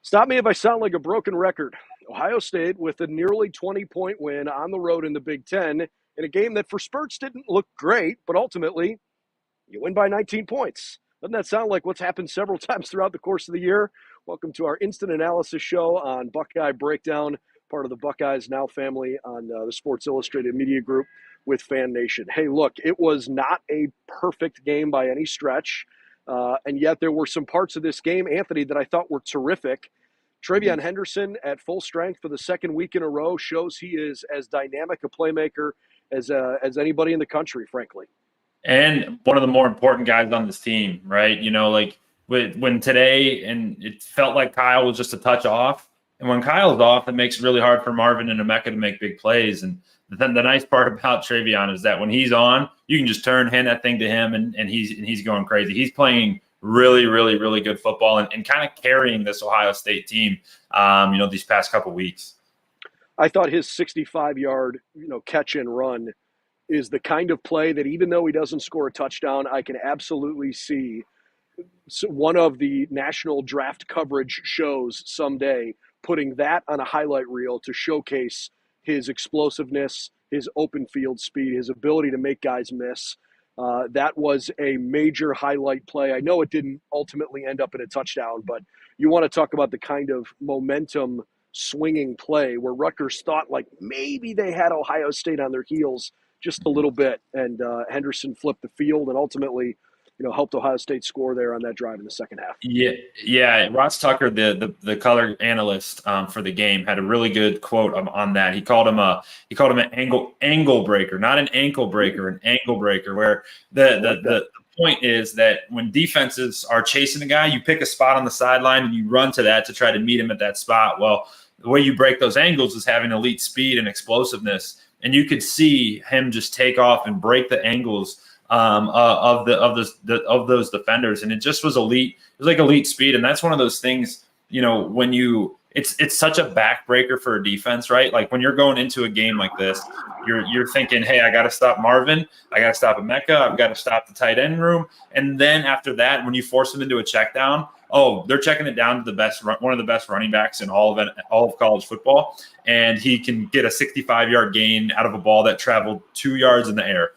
Stop me if I sound like a broken record. Ohio State with a nearly 20-point win on the road in the Big Ten in a game that for spurts didn't look great, but ultimately you win by 19 points. Doesn't that sound like what's happened several times throughout the course of the year? Welcome to our instant analysis show on Buckeye Breakdown, part of the BuckeyesNow family on the Sports Illustrated Media Group with Fan Nation. Hey, look, it was not a perfect game by any stretch, and yet there were some parts of this game, Anthony, that I thought were terrific. Travion Henderson at full strength for the second week in a row shows he is as dynamic a playmaker as anybody in the country, frankly. And one of the more important guys on this team, right? You know, like when today, and it felt like Kyle was just a touch off. And when Kyle's off, it makes it really hard for Marvin and Emeka to make big plays. And then the nice part about Travion is that when he's on, you can just hand that thing to him, and he's going crazy. He's playing really, really, really good football and kind of carrying this Ohio State team, these past couple weeks. I thought his 65-yard, catch and run is the kind of play that even though he doesn't score a touchdown, I can absolutely see one of the national draft coverage shows someday putting that on a highlight reel to showcase his explosiveness, his open field speed, his ability to make guys miss. That was a major highlight play. I know it didn't ultimately end up in a touchdown, but you want to talk about the kind of momentum swinging play where Rutgers thought like maybe they had Ohio State on their heels just a little bit, and Henderson flipped the field and ultimately, helped Ohio State score there on that drive in the second half. Yeah. Ross Tucker, the color analyst for the game, had a really good quote on that. He called him an angle breaker, not an ankle breaker, an angle breaker. Where the point is that when defenses are chasing a guy, you pick a spot on the sideline and you run to that to try to meet him at that spot. Well, the way you break those angles is having elite speed and explosiveness, and you could see him just take off and break the angles of those defenders, and it just was elite. It was like elite speed, and that's one of those things. When it's such a backbreaker for a defense, right? Like when you're going into a game like this, you're thinking, hey, I got to stop Marvin, I got to stop Emeka, I've got to stop the tight end room, and then after that, when you force them into a check down, they're checking it down to one of the best running backs in all of college football, and he can get a 65-yard gain out of a ball that traveled 2 yards in the air.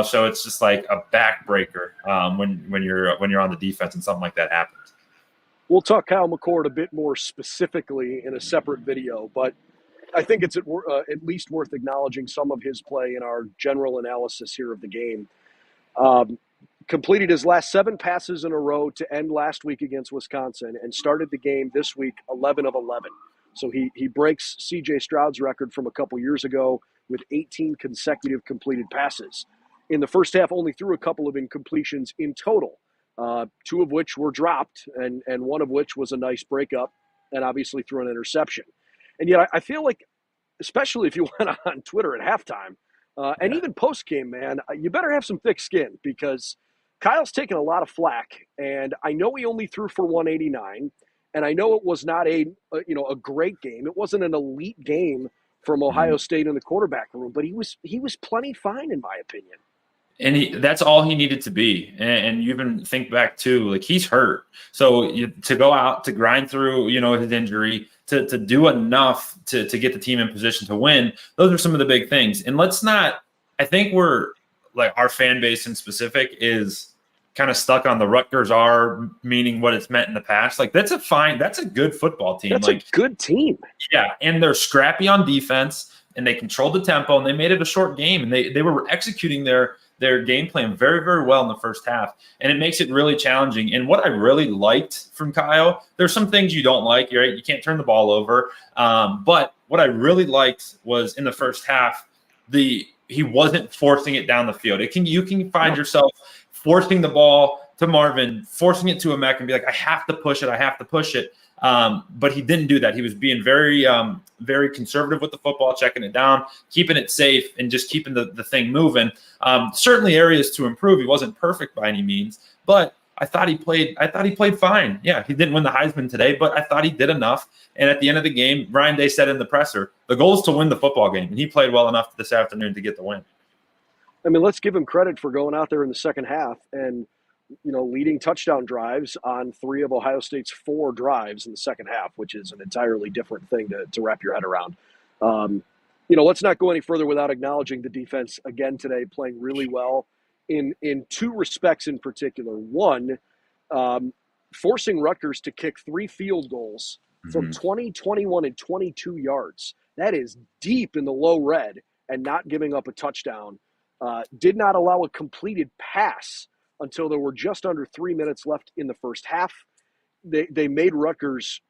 So it's just like a backbreaker when you're on the defense and something like that happens. We'll talk Kyle McCord a bit more specifically in a separate video, but I think it's at least worth acknowledging some of his play in our general analysis here of the game. Completed his last 7 passes in a row to end last week against Wisconsin and started the game this week 11 of 11. So he breaks C.J. Stroud's record from a couple years ago with 18 consecutive completed passes. In the first half, only threw a couple of incompletions in total, 2 of which were dropped and one of which was a nice breakup and obviously threw an interception. And yet I feel like, especially if you went on Twitter at halftime and even post-game, man, you better have some thick skin because Kyle's taken a lot of flack, and I know he only threw for 189, and I know it was not a great game. It wasn't an elite game from Ohio State in the quarterback room, but he was plenty fine in my opinion. And that's all he needed to be. And you even think back to, like, he's hurt. So to go out, to grind through, his injury, to do enough to get the team in position to win, those are some of the big things. And I think we're, like, our fan base in specific is kind of stuck on the Rutgers are, meaning what it's meant in the past. Like, that's a good football team. That's a good team. Yeah, and they're scrappy on defense, and they controlled the tempo, and they made it a short game, and they were executing their game plan very, very well in the first half, and it makes it really challenging. And what I really liked from Kyle, there's some things you don't like, right? You can't turn the ball over, but what I really liked was in the first half, he wasn't forcing it down the field. You can find yourself forcing the ball to Marvin, forcing it to Emeka, and be like, I have to push it. But he didn't do that. He was being very, very conservative with the football, checking it down, keeping it safe, and just keeping the thing moving. Certainly areas to improve. He wasn't perfect by any means, but I thought he played fine. Yeah, he didn't win the Heisman today, but I thought he did enough. And at the end of the game, Ryan Day said in the presser, the goal is to win the football game, and he played well enough this afternoon to get the win. I mean, let's give him credit for going out there in the second half and, leading touchdown drives on 3 of Ohio State's 4 drives in the second half, which is an entirely different thing to wrap your head around. Let's not go any further without acknowledging the defense again today, playing really well in 2 respects in particular. One, forcing Rutgers to kick 3 field goals from 20, 21, and 22 yards. That is deep in the low red, and not giving up a touchdown. Did not allow a completed pass until there were just under 3 minutes left in the first half. They made Rutgers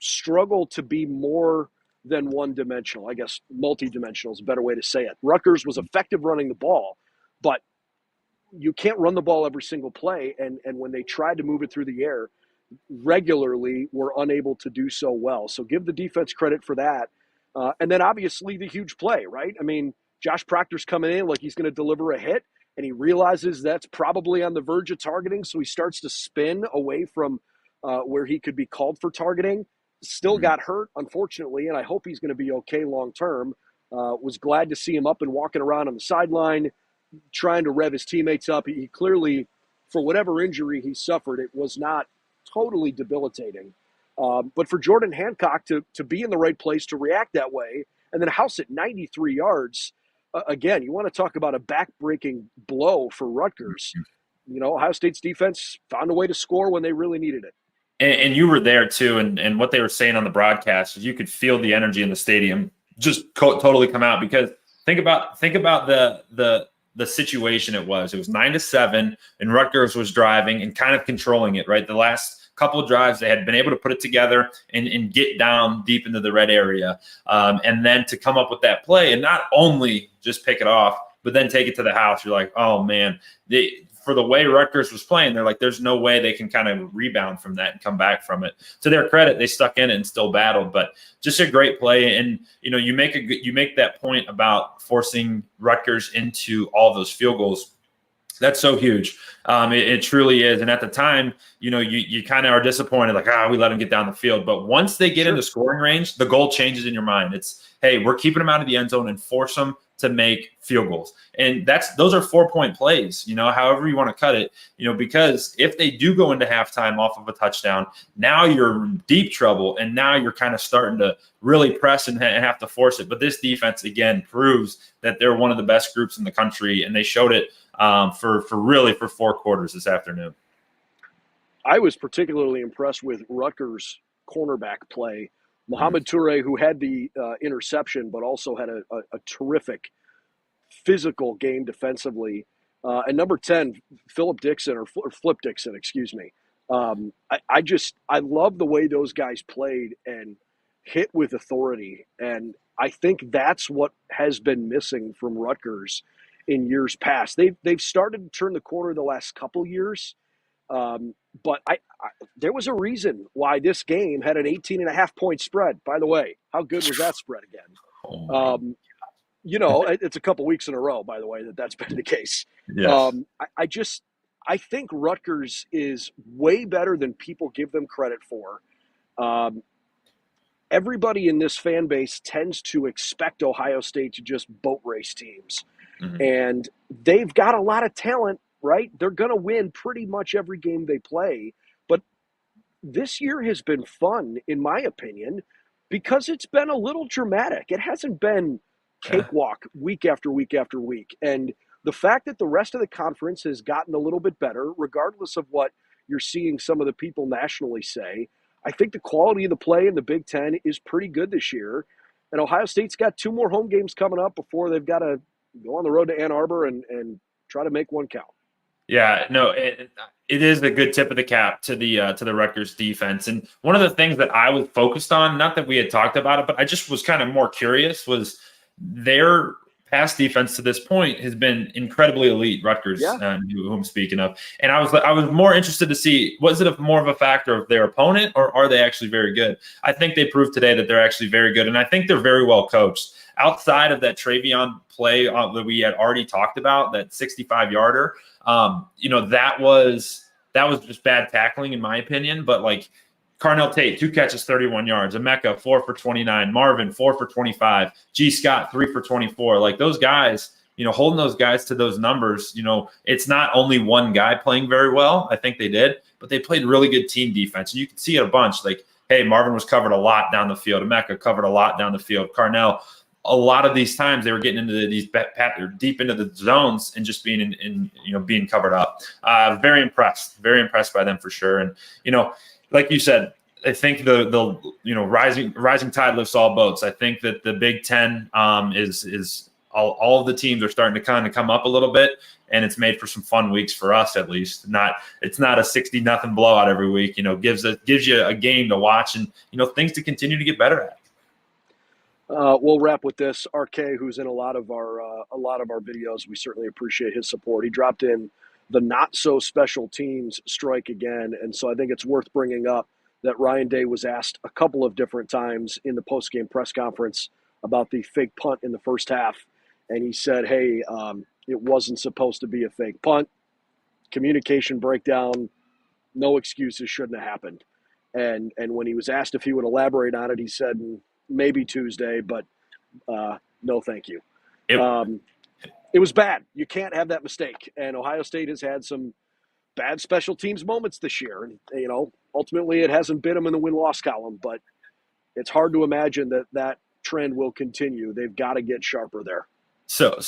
struggle to be more than one-dimensional. I guess multi-dimensional is a better way to say it. Rutgers was effective running the ball, but you can't run the ball every single play, and when they tried to move it through the air, regularly were unable to do so well. So give the defense credit for that. And then obviously the huge play, right? I mean, Josh Proctor's coming in like he's going to deliver a hit, and he realizes that's probably on the verge of targeting, so he starts to spin away from where he could be called for targeting. Still got hurt, unfortunately, and I hope he's going to be okay long term. Was glad to see him up and walking around on the sideline, trying to rev his teammates up. He clearly, for whatever injury he suffered, it was not totally debilitating. But for Jordan Hancock to be in the right place, to react that way, and then house it 93 yards, again, you want to talk about a back-breaking blow for Rutgers. Ohio State's defense found a way to score when they really needed it. And you were there too, and what they were saying on the broadcast is you could feel the energy in the stadium just totally come out, because think about the situation it was. It was 9-7, and Rutgers was driving and kind of controlling it, right? The last couple of drives, they had been able to put it together and get down deep into the red area. And then to come up with that play and not only just pick it off, but then take it to the house. You're like, oh, man. For the way Rutgers was playing, they're like, there's no way they can kind of rebound from that and come back from it. To their credit, they stuck in it and still battled, but just a great play. And, you make that point about forcing Rutgers into all those field goals. That's so huge. It truly is. And at the time, you kind of are disappointed, like, we let them get down the field. But once they get into scoring range, the goal changes in your mind. It's, hey, we're keeping them out of the end zone and force them to make field goals. And those are 4-point plays, however you want to cut it, because if they do go into halftime off of a touchdown, now you're in deep trouble. And now you're kind of starting to really press and have to force it. But this defense, again, proves that they're one of the best groups in the country. And they showed it for 4 quarters this afternoon. I was particularly impressed with Rutgers' cornerback play. Mohamed Toure, who had the interception, but also had a terrific physical game defensively. And number 10, Flip Dixon, excuse me. I love the way those guys played and hit with authority. And I think that's what has been missing from Rutgers in years past. They've started to turn the corner the last couple years. But there was a reason why this game had an 18.5-point spread. By the way, how good was that spread again? It's a couple weeks in a row, by the way, that's been the case. Yes. I think Rutgers is way better than people give them credit for. Everybody in this fan base tends to expect Ohio State to just boat race teams. And they've got a lot of talent, right? They're going to win pretty much every game they play. But this year has been fun, in my opinion, because it's been a little dramatic. It hasn't been cakewalk week after week after week. And the fact that the rest of the conference has gotten a little bit better, regardless of what you're seeing some of the people nationally say, I think the quality of the play in the Big Ten is pretty good this year. And Ohio State's got 2 more home games coming up before they've got to go on the road to Ann Arbor and try to make one count. Yeah, no, it is a good tip of the cap to the Rutgers defense. And one of the things that I was focused on, not that we had talked about it, but I just was kind of more curious, was their pass defense to this point has been incredibly elite. Rutgers, who I'm speaking of, and I was more interested to see, was it more of a factor of their opponent, or are they actually very good? I think they proved today that they're actually very good, and I think they're very well coached. Outside of that Trayanum play that we had already talked about, that 65-yarder, that was just bad tackling in my opinion. But like Carnell Tate, 2 catches, 31 yards. Emeka, 4 for 29. Marvin, 4 for 25. G. Scott, 3 for 24. Like those guys holding those guys to those numbers, it's not only one guy playing very well. I think they did, but they played really good team defense. And you can see it a bunch. Like, hey, Marvin was covered a lot down the field. Emeka covered a lot down the field. Carnell, a lot of these times they were getting into these deep into the zones and just being being covered up. Very impressed by them for sure. And, like you said, I think the rising tide lifts all boats. I think that the Big Ten is all of the teams are starting to kind of come up a little bit, and it's made for some fun weeks for us at least. It's not a 60-0 blowout every week. Gives you a game to watch and things to continue to get better at. We'll wrap with this. RK, who's in a lot of our videos, we certainly appreciate his support. He dropped in the not so special teams strike again, and so I think it's worth bringing up that Ryan Day was asked a couple of different times in the post-game press conference about the fake punt in the first half, and he said, "Hey, it wasn't supposed to be a fake punt. Communication breakdown. No excuses. Shouldn't have happened." And when he was asked if he would elaborate on it, he said, "Maybe Tuesday, but no, thank you." It was bad. You can't have that mistake. And Ohio State has had some bad special teams moments this year. And, ultimately it hasn't bit them in the win-loss column, but it's hard to imagine that trend will continue. They've got to get sharper there. So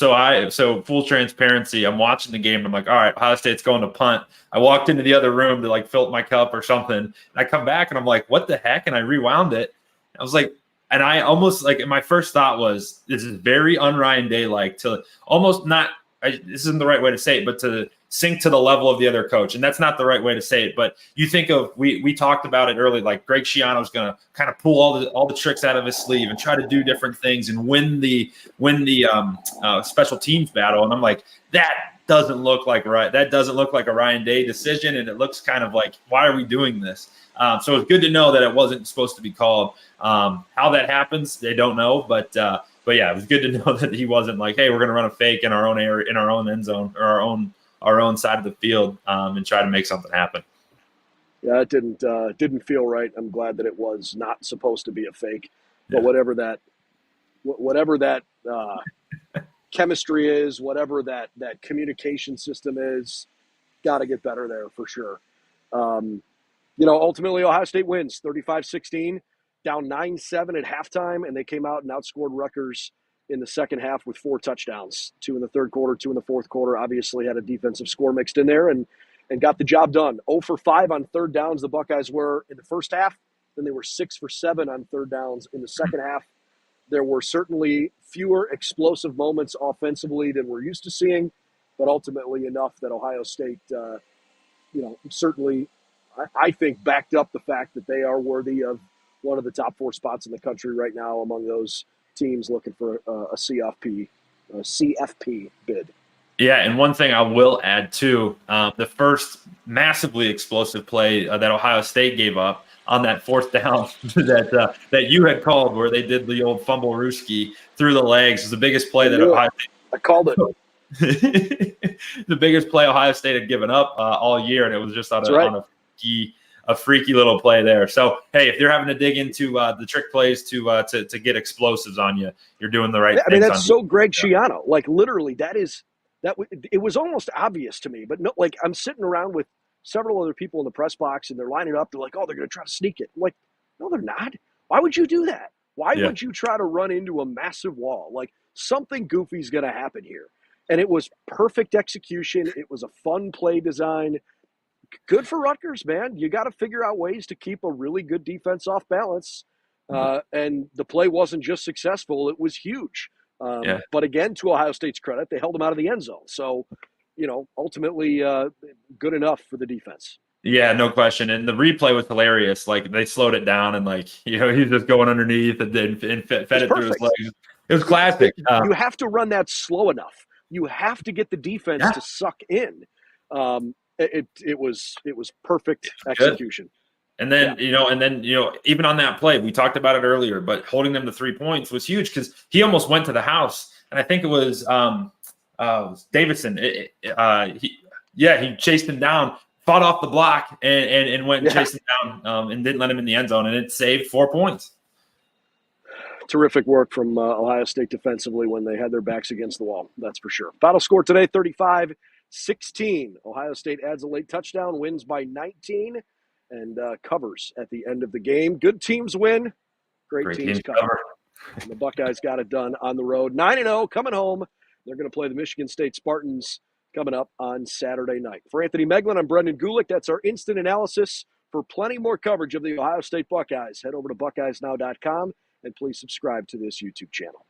full transparency, I'm watching the game. I'm like, all right, Ohio State's going to punt. I walked into the other room to fill up my cup or something. And I come back and I'm like, what the heck? And I rewound it. I was like, and I almost my first thought was, this is very un-Ryan Day to almost not, this isn't the right way to say it, but to sink to the level of the other coach. And that's not the right way to say it. But you think of, we talked about it early, Greg Schiano's going to kind of pull all the tricks out of his sleeve and try to do different things and win the special teams battle. And I'm like, that doesn't look like a Ryan Day decision. And it looks kind of like, why are we doing this? So it's good to know that it wasn't supposed to be called. How that happens, they don't know. But yeah, it was good to know that he wasn't like, hey, we're going to run a fake in our own area, in our own end zone, or our own side of the field, and try to make something happen. Yeah, it didn't feel right. I'm glad that it was not supposed to be a fake. But whatever that chemistry is, whatever that communication system is, got to get better there for sure. Ultimately Ohio State wins 35-16, down 9-7 at halftime, and they came out and outscored Rutgers in the second half with 4 touchdowns, 2 in the third quarter, 2 in the fourth quarter. Obviously had a defensive score mixed in there and got the job done. 0 for 5 on third downs the Buckeyes were in the first half. Then they were 6 for 7 on third downs in the second half. There were certainly fewer explosive moments offensively than we're used to seeing, but ultimately enough that Ohio State, certainly, I think, backed up the fact that they are worthy of one of the top 4 spots in the country right now among those teams looking for a CFP bid. Yeah, and one thing I will add too, the first massively explosive play that Ohio State gave up on that fourth down that you had called, where they did the old fumble Ruski through the legs, was the biggest play that Ohio State. I called it. The biggest play Ohio State had given up all year, and it was just on a freaky little play there. So, hey, if you're having to dig into the trick plays to get explosives on you, you're doing the right thing. I mean, that's so Greg Schiano. Literally, it was almost obvious to me. But no, I'm sitting around with several other people in the press box, and they're lining up. They're like, "Oh, they're going to try to sneak it." I'm like, no, they're not. Why would you do that? Why would you try to run into a massive wall? Something goofy is going to happen here. And it was perfect execution. It was a fun play design. Good for Rutgers, man. You got to figure out ways to keep a really good defense off balance. And the play wasn't just successful, it was huge. But again, to Ohio State's credit, they held them out of the end zone. So, ultimately good enough for the defense. Yeah, no question. And the replay was hilarious. They slowed it down and he's just going underneath and fed it through his legs. It was classic. You have to run that slow enough. You have to get the defense to suck in. It was perfect execution. And then, even on that play, we talked about it earlier, but holding them to 3 points was huge because he almost went to the house. And I think it was Davidson. He chased him down, fought off the block, and went and chased him down and didn't let him in the end zone. And it saved 4 points. Terrific work from Ohio State defensively when they had their backs against the wall. That's for sure. Final score today, 35-16. Ohio State adds a late touchdown, wins by 19, and covers at the end of the game. Good teams win. Great teams cover. And the Buckeyes got it done on the road. 9-0, coming home. They're going to play the Michigan State Spartans coming up on Saturday night. For Anthony Moeglin, I'm Brendan Gulick. That's our instant analysis. For plenty more coverage of the Ohio State Buckeyes, head over to BuckeyesNow.com and please subscribe to this YouTube channel.